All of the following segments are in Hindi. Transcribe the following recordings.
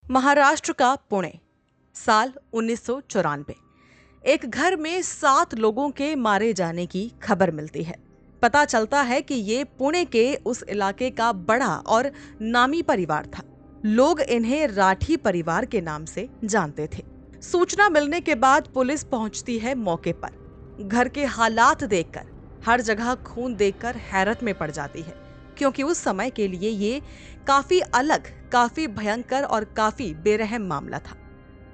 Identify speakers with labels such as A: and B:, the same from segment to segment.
A: महाराष्ट्र का पुणे, साल 1994। एक घर में 7 लोगों के मारे जाने की खबर मिलती है। पता चलता है कि ये पुणे के उस इलाके का बड़ा और नामी परिवार था। लोग इन्हें राठी परिवार के नाम से जानते थे। सूचना मिलने के बाद पुलिस पहुंचती है मौके पर। घर के हालात देखकर, हर जगह खून देखकर हैरत में पड़ जाती है, क्योंकि उस समय के लिए ये काफी अलग, काफी भयंकर और काफी बेरहम मामला था।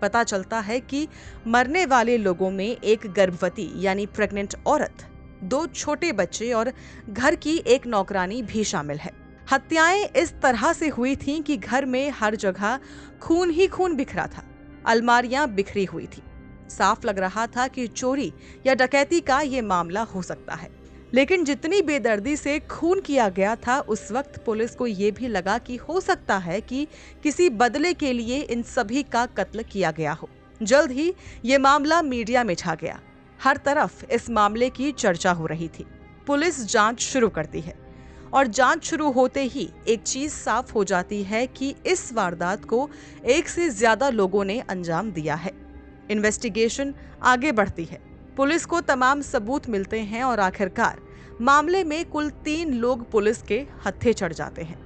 A: पता चलता है कि मरने वाले लोगों में एक गर्भवती यानी प्रेग्नेंट औरत, 2 छोटे बच्चे और घर की एक नौकरानी भी शामिल है। हत्याएं इस तरह से हुई थीं कि घर में हर जगह खून ही खून बिखरा था। अलमारियां बिखरी हुई थी। साफ लग रहा था कि चोरी या डकैती का ये मामला हो सकता है। लेकिन जितनी बेदर्दी से खून किया गया था, उस वक्त पुलिस को यह भी लगा कि हो सकता है कि किसी बदले के लिए इन सभी का कत्ल किया गया हो। जल्द ही ये मामला मीडिया में छा गया। हर तरफ इस मामले की चर्चा हो रही थी। पुलिस जांच शुरू करती है और जांच शुरू होते ही एक चीज साफ हो जाती है कि इस वारदात को एक से ज्यादा लोगों ने अंजाम दिया है। इन्वेस्टिगेशन आगे बढ़ती है। पुलिस को तमाम सबूत मिलते हैं और आखिरकार मामले में कुल 3 लोग पुलिस के हत्थे चढ़ जाते हैं।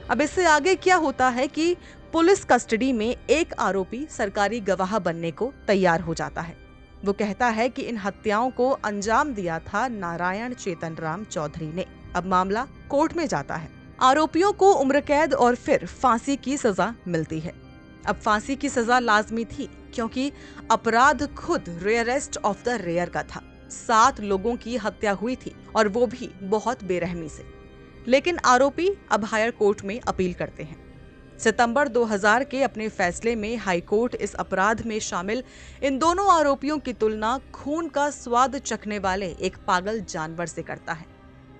A: अब इससे आगे क्या होता है कि पुलिस कस्टडी में एक आरोपी सरकारी गवाह बनने को तैयार हो जाता है। वो कहता है कि इन हत्याओं को अंजाम दिया था नारायण चेतनराम चौधरी ने। अब मामला कोर्ट में जाता है। आरोपियों को उम्र कैद और फिर फांसी की सजा मिलती है। अब फांसी की सजा लाजमी थी, क्योंकि अपराध खुद रेयरेस्ट ऑफ द रेयर का था। 7 लोगों की हत्या हुई थी और वो भी बहुत बेरहमी से। लेकिन आरोपी अब हायर कोर्ट में अपील करते हैं। सितंबर 2000 के अपने फैसले में हाई कोर्ट इस अपराध में शामिल इन दोनों आरोपियों की तुलना खून का स्वाद चखने वाले एक पागल जानवर से करता है।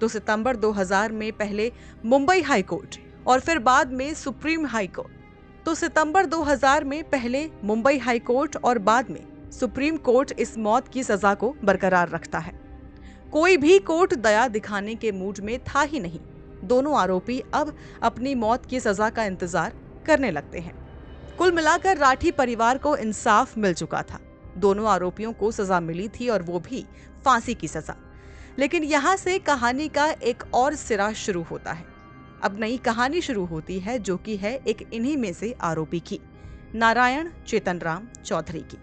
A: तो सितंबर 2000 में पहले मुंबई हाई कोर्ट और फिर बाद में सुप्रीम हाई कोर्ट तो सितंबर 2000 में पहले मुंबई हाई कोर्ट और बाद में सुप्रीम कोर्ट इस मौत की सजा को बरकरार रखता है। कोई भी कोर्ट दया दिखाने के मूड में था ही नहीं। दोनों आरोपी अब अपनी मौत की सजा का इंतजार करने लगते हैं। कुल मिलाकर राठी परिवार को इंसाफ मिल चुका था। दोनों आरोपियों को सजा मिली थी और वो भी फांसी की सजा। लेकिन यहाँ से कहानी का एक और सिरा शुरू होता है। अब नई कहानी शुरू होती है, जो कि है एक इन्हीं में से आरोपी की, नारायण चेतनराम चौधरी की।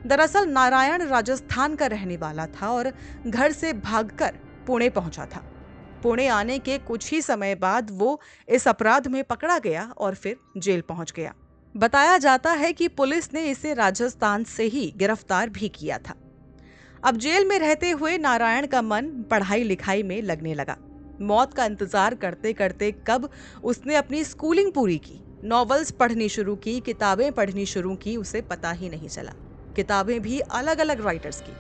A: दरअसल नारायण राजस्थान का रहने वाला था और घर से भागकर पुणे पहुंचा था। पुणे आने के कुछ ही समय बाद वो इस अपराध में पकड़ा गया और फिर जेल पहुंच गया। बताया जाता है कि पुलिस ने इसे राजस्थान से ही गिरफ्तार भी किया था। अब जेल में रहते हुए नारायण का मन पढ़ाई लिखाई में लगने लगा। मौत का इंतजार करते करते कब उसने अपनी स्कूलिंग पूरी की, नॉवेल्स पढ़नी शुरू की, किताबें पढ़नी शुरू की, उसे पता ही नहीं चला। किताबें भी अलग अलग राइटर्स की।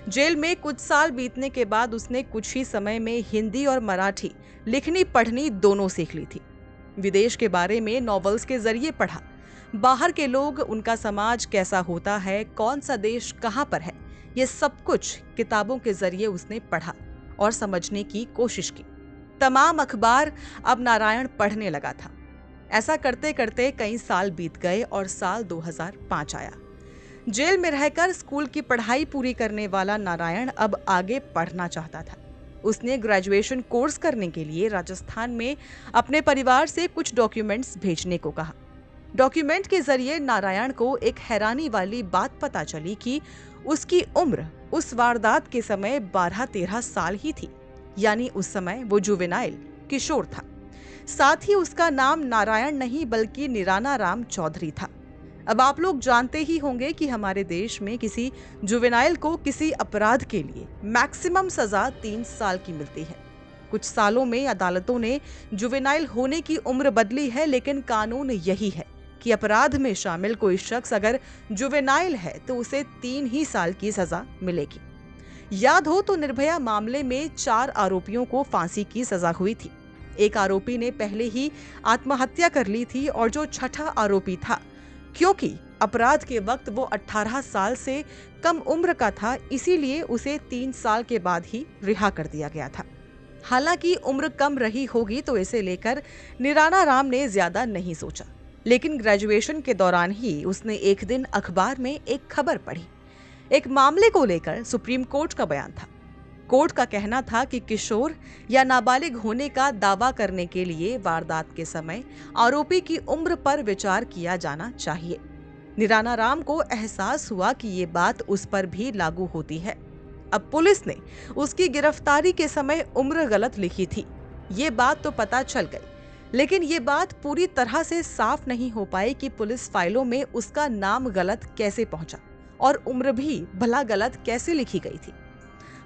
A: जेल में कुछ साल बीतने के बाद उसने कुछ ही समय में हिंदी और मराठी लिखनी पढ़नी दोनों सीख ली थी। विदेश के बारे में नॉवेल्स के जरिए पढ़ा। बाहर के लोग, उनका समाज कैसा होता है, कौन सा देश कहाँ पर है, ये सब कुछ किताबों के जरिए उसने पढ़ा और समझने की कोशिश की। तमाम अखबार अब नारायण पढ़ने लगा था। ऐसा करते करते कई साल बीत गए और साल 2005 आया। जेल में रहकर स्कूल की पढ़ाई पूरी करने वाला नारायण अब आगे पढ़ना चाहता था। उसने ग्रेजुएशन कोर्स करने के लिए राजस्थान में अपने परिवार से कुछ डॉक्यूमेंट्स भेजने को कहा। डॉक्यूमेंट के जरिए नारायण को एक हैरानी वाली बात पता चली कि उसकी उम्र उस वारदात के समय 12-13 साल ही थी। यानी उस समय वो जुवेनाइल, किशोर था। साथ ही उसका नाम नारायण नहीं बल्कि निराना राम चौधरी था। अब आप लोग जानते ही होंगे कि हमारे देश में किसी जुवेनाइल को किसी अपराध के लिए मैक्सिमम सजा 3 साल की मिलती है। कुछ सालों में अदालतों ने जुवेनाइल होने की उम्र बदली है, लेकिन कानून यही है कि अपराध में शामिल कोई शख्स अगर जुवेनाइल है तो उसे 3 ही साल की सजा मिलेगी। याद हो तो निर्भया मामले में 4 आरोपियों को फांसी की सजा हुई थी। एक आरोपी ने पहले ही आत्महत्या कर ली थी और जो छठा आरोपी था, क्योंकि अपराध के वक्त वो 18 साल से कम उम्र का था, इसीलिए उसे 3 साल के बाद ही रिहा कर दिया गया था। हालांकि उम्र कम रही होगी तो इसे लेकर निराना राम ने ज्यादा नहीं सोचा। लेकिन ग्रेजुएशन के दौरान ही उसने एक दिन अखबार में एक खबर पढ़ी। एक मामले को लेकर सुप्रीम कोर्ट का बयान था। कोर्ट का कहना था कि किशोर या नाबालिग होने का दावा करने के लिए वारदात के समय आरोपी की उम्र पर विचार किया जाना चाहिए। निराना राम को एहसास हुआ कि ये बात उस पर भी लागू होती है। अब पुलिस ने उसकी गिरफ्तारी के समय उम्र गलत लिखी थी, ये बात तो पता चल गई, लेकिन ये बात पूरी तरह से साफ नहीं हो पाई कि पुलिस फाइलों में उसका नाम गलत कैसे पहुंचा और उम्र भी भला गलत कैसे लिखी गई थी।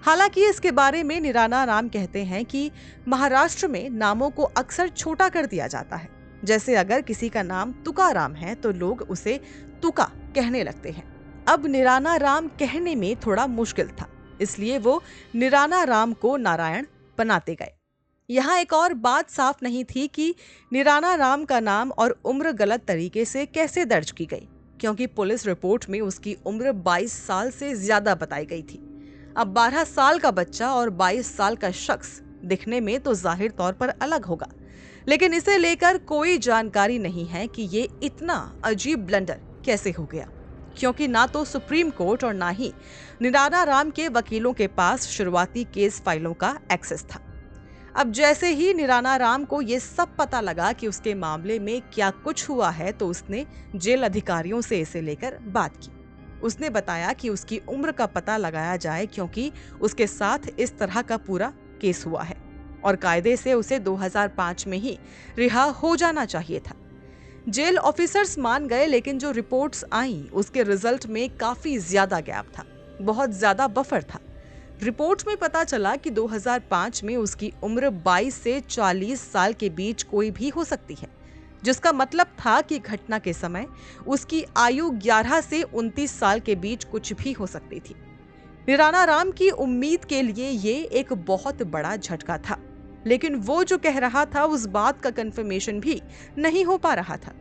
A: हालांकि इसके बारे में निराना राम कहते हैं कि महाराष्ट्र में नामों को अक्सर छोटा कर दिया जाता है। जैसे अगर किसी का नाम तुकाराम है तो लोग उसे तुका कहने लगते हैं। अब निराना राम कहने में थोड़ा मुश्किल था, इसलिए वो निराना राम को नारायण बनाते गए। यहाँ एक और बात साफ नहीं थी कि निराना राम का नाम और उम्र गलत तरीके से कैसे दर्ज की गई, क्योंकि पुलिस रिपोर्ट में उसकी उम्र 22 साल से ज्यादा बताई गई थी। अब 12 साल का बच्चा और 22 साल का शख्स दिखने में तो जाहिर तौर पर अलग होगा, लेकिन इसे लेकर कोई जानकारी नहीं है कि ये इतना अजीब ब्लंडर कैसे हो गया, क्योंकि ना तो सुप्रीम कोर्ट और ना ही निराना राम के वकीलों के पास शुरुआती केस फाइलों का एक्सेस था। अब जैसे ही निराना राम को ये सब पता लगा कि उसके मामले में क्या कुछ हुआ है, तो उसने जेल अधिकारियों से इसे लेकर बात की। उसने बताया कि उसकी उम्र का पता लगाया जाए, क्योंकि उसके साथ इस तरह का पूरा केस हुआ है और कायदे से उसे 2005 में ही रिहा हो जाना चाहिए था। जेल ऑफिसर्स मान गए, लेकिन जो रिपोर्ट्स आईं उसके रिजल्ट में काफी ज्यादा गैप था, बहुत ज्यादा बफर था। रिपोर्ट में पता चला कि 2005 में उसकी उम्र 22 से 40 साल के बीच कोई भी हो सकती है, जिसका मतलब था कि घटना के समय उसकी आयु 11 से 29 साल के बीच कुछ भी हो सकती थी। निराना राम की उम्मीद के लिए ये एक बहुत बड़ा झटका था, लेकिन वो जो कह रहा था उस बात का कंफर्मेशन भी नहीं हो पा रहा था।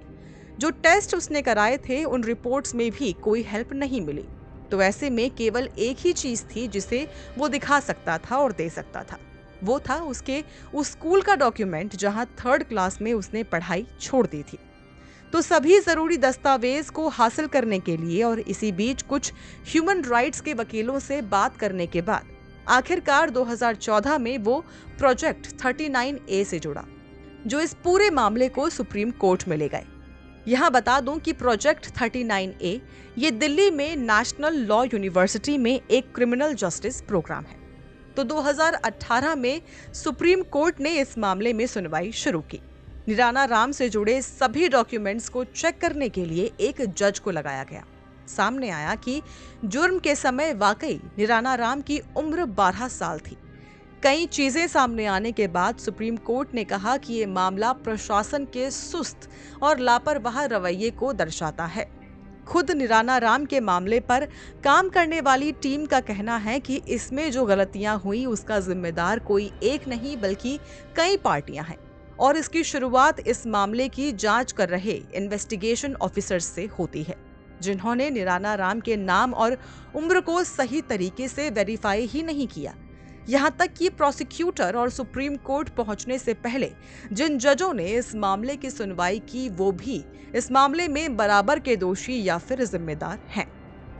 A: जो टेस्ट उसने कराए थे उन रिपोर्ट्स में भी कोई हेल्प नहीं मिली। तो ऐसे में केवल एक ही चीज थी जिसे वो दिखा सकता था और दे सकता था, वो था उसके उस स्कूल का डॉक्यूमेंट जहां 3rd क्लास में उसने पढ़ाई छोड़ दी थी। तो सभी जरूरी दस्तावेज को हासिल करने के लिए और इसी बीच कुछ ह्यूमन राइट्स के वकीलों से बात करने के बाद आखिरकार 2014 में वो प्रोजेक्ट 39A से जुड़ा, जो इस पूरे मामले को सुप्रीम कोर्ट में ले गए। यहाँ बता दूं कि प्रोजेक्ट 39A ये दिल्ली में नेशनल लॉ यूनिवर्सिटी में एक क्रिमिनल जस्टिस प्रोग्राम है। तो 2018 में सुप्रीम कोर्ट ने इस मामले में सुनवाई शुरू की। निराना राम से जुड़े सभी डॉक्यूमेंट्स को चेक करने के लिए एक जज को लगाया गया। सामने आया कि जुर्म के समय वाकई निराना राम की उम्र 12 साल थी। कई चीजें सामने आने के बाद सुप्रीम कोर्ट ने कहा कि ये मामला प्रशासन के सुस्त और लापरवाह रवैये को दर्शाता है। खुद निराना राम के मामले पर काम करने वाली टीम का कहना है कि इसमें जो गलतियां हुई उसका जिम्मेदार कोई एक नहीं बल्कि कई पार्टियां हैं, और इसकी शुरुआत इस मामले की जांच कर रहे इन्वेस्टिगेशन ऑफिसर्स से होती है, जिन्होंने निराना राम के नाम और उम्र को सही तरीके से वेरीफाई ही नहीं किया। यहाँ तक कि प्रोसिक्यूटर और सुप्रीम कोर्ट पहुंचने से पहले जिन जजों ने इस मामले की सुनवाई की वो भी इस मामले में बराबर के दोषी या फिर जिम्मेदार हैं।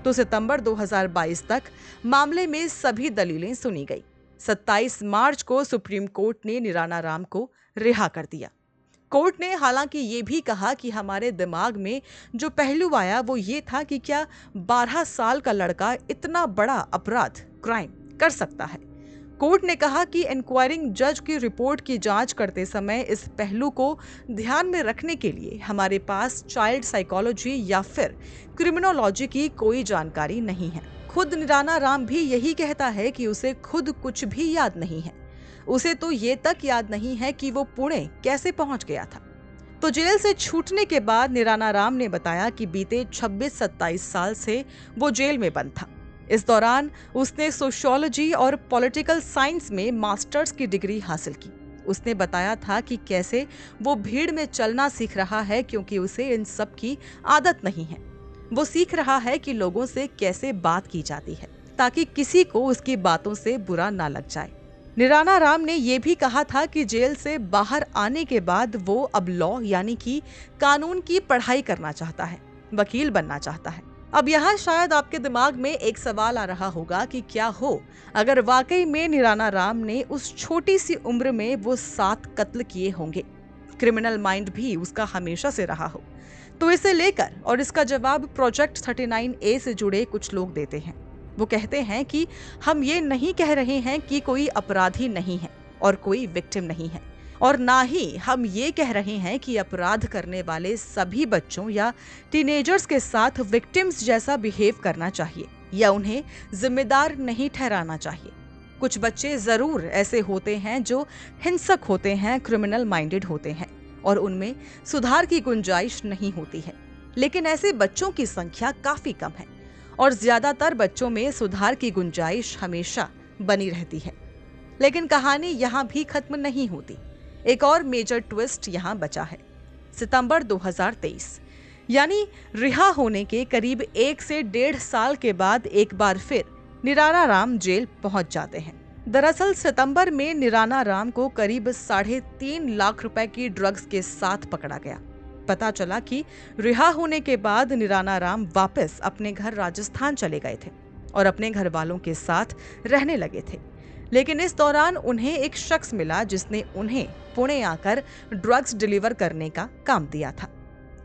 A: तो सितंबर 2022 तक मामले में सभी दलीलें सुनी गई। 27 मार्च को सुप्रीम कोर्ट ने निराना राम को रिहा कर दिया। कोर्ट ने हालांकि ये भी कहा कि हमारे दिमाग में जो पहलू आया वो ये था कि क्या 12 साल का लड़का इतना बड़ा अपराध क्राइम कर सकता है। कोर्ट ने कहा कि इंक्वायरिंग जज की रिपोर्ट की जांच करते समय इस पहलू को ध्यान में रखने के लिए हमारे पास चाइल्ड साइकोलॉजी या फिर क्रिमिनोलॉजी की कोई जानकारी नहीं है। खुद निराना राम भी यही कहता है कि उसे खुद कुछ भी याद नहीं है। उसे तो ये तक याद नहीं है कि वो पुणे कैसे पहुंच गया था। तो जेल से छूटने के बाद निराना राम ने बताया कि बीते 26-27 साल से वो जेल में बंद था। इस दौरान उसने सोशियोलॉजी और पॉलिटिकल साइंस में मास्टर्स की डिग्री हासिल की। उसने बताया था कि कैसे वो भीड़ में चलना सीख रहा है, क्योंकि उसे इन सब की आदत नहीं है। वो सीख रहा है कि लोगों से कैसे बात की जाती है ताकि किसी को उसकी बातों से बुरा ना लग जाए। निराला राम ने यह भी कहा था कि जेल से बाहर आने के बाद वो अब लॉ यानी कि कानून की पढ़ाई करना चाहता है, वकील बनना चाहता है। अब यहाँ शायद आपके दिमाग में एक सवाल आ रहा होगा कि क्या हो अगर वाकई में निराला राम ने उस छोटी सी उम्र में वो 7 कत्ल किए होंगे, क्रिमिनल माइंड भी उसका हमेशा से रहा हो। तो इसे लेकर और इसका जवाब प्रोजेक्ट 39A से जुड़े कुछ लोग देते हैं। वो कहते हैं कि हम ये नहीं कह रहे हैं कि कोई अपराधी नहीं है और कोई विक्टिम नहीं है, और ना ही हम ये कह रहे हैं कि अपराध करने वाले सभी बच्चों या टीनेजर्स के साथ विक्टिम्स जैसा बिहेव करना चाहिए या उन्हें जिम्मेदार नहीं ठहराना चाहिए। कुछ बच्चे जरूर ऐसे होते हैं जो हिंसक होते हैं, क्रिमिनल माइंडेड होते हैं और उनमें सुधार की गुंजाइश नहीं होती है, लेकिन ऐसे बच्चों की संख्या काफी कम है और ज्यादातर बच्चों में सुधार की गुंजाइश हमेशा बनी रहती है। लेकिन कहानी यहाँ भी खत्म नहीं होती। एक और मेजर ट्विस्ट यहाँ बचा है। सितंबर 2023 यानी रिहा होने के करीब 1 से 1.5 साल के बाद एक बार फिर निराला राम जेल पहुंच जाते हैं। दरअसल सितंबर में निराला राम को करीब 3.5 लाख रुपए की ड्रग्स के साथ पकड़ा गया। पता चला कि रिहा होने के बाद निराला राम वापस अपने घर राजस्थान चले गए थे और अपने घर वालों के साथ रहने लगे थे। लेकिन इस दौरान उन्हें एक शख्स मिला जिसने उन्हें पुणे आकर ड्रग्स डिलीवर करने का काम दिया था।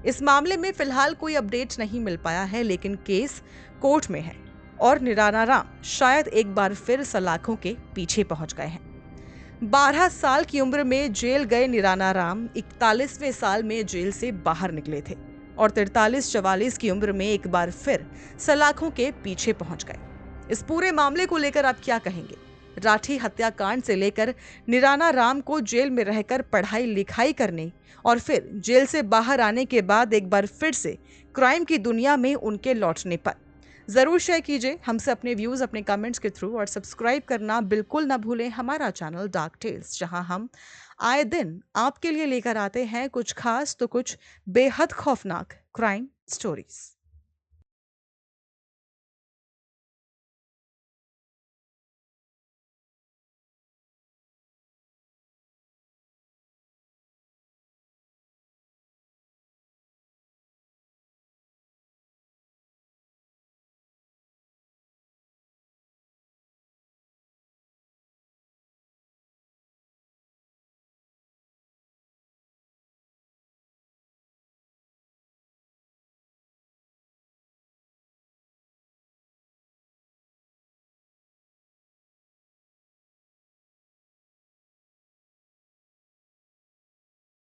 A: इस मामले में फिलहाल कोई अपडेट नहीं मिल पाया है, लेकिन केस कोर्ट में है और निराला राम शायद एक बार फिर सलाखों के पीछे पहुंच गए हैं। 12 साल की उम्र में जेल गए निराला राम 41वें साल में जेल से बाहर निकले थे और 43-44 की उम्र में एक बार फिर सलाखों के पीछे पहुंच गए। इस पूरे मामले को लेकर आप क्या कहेंगे? राठी हत्याकांड से लेकर निराला राम को जेल में रहकर पढ़ाई लिखाई करने और फिर जेल से बाहर आने के बाद एक बार फिर से क्राइम की दुनिया में उनके लौटने पर जरूर शेयर कीजिए हमसे अपने व्यूज अपने कमेंट्स के थ्रू, और सब्सक्राइब करना बिल्कुल ना भूलें हमारा चैनल डार्क टेल्स, जहां हम आए दिन आपके लिए लेकर आते हैं कुछ खास तो कुछ बेहद खौफनाक क्राइम स्टोरीज।